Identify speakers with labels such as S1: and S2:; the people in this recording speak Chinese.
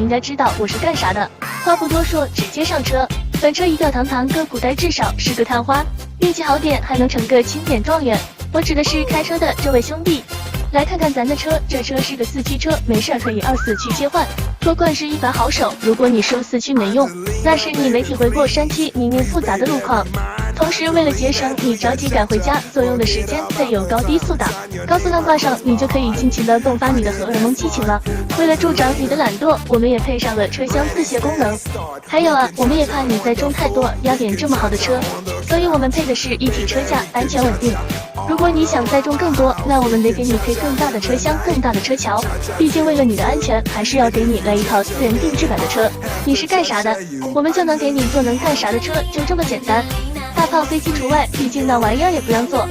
S1: 应该知道我是干啥的。话不多说，直接上车。本车仪表堂堂个古代，至少是个探花，运气好点还能成个钦点状元。我指的是开车的这位兄弟。来看看咱的车，这车是个4驱车，没事可以24驱切换，多管是一把好手。如果你说4驱没用，那是你没体会过山区泥泞复杂的路况。同时，为了节省你着急赶回家所用的时间，配有高低速档，高速档挂上，你就可以尽情的迸发你的荷尔蒙激情了。为了助长你的懒惰，我们也配上了车厢自携功能。还有啊，我们也怕你载重太多，压扁这么好的车，所以我们配的是一体车架，安全稳定。如果你想载重更多，那我们得给你配更大的车厢、更大的车桥。毕竟为了你的安全，还是要给你来一套私人定制版的车。你是干啥的？我们就能给你做能干啥的车，就这么简单。大炮飞机除外，毕竟那玩意儿也不让坐。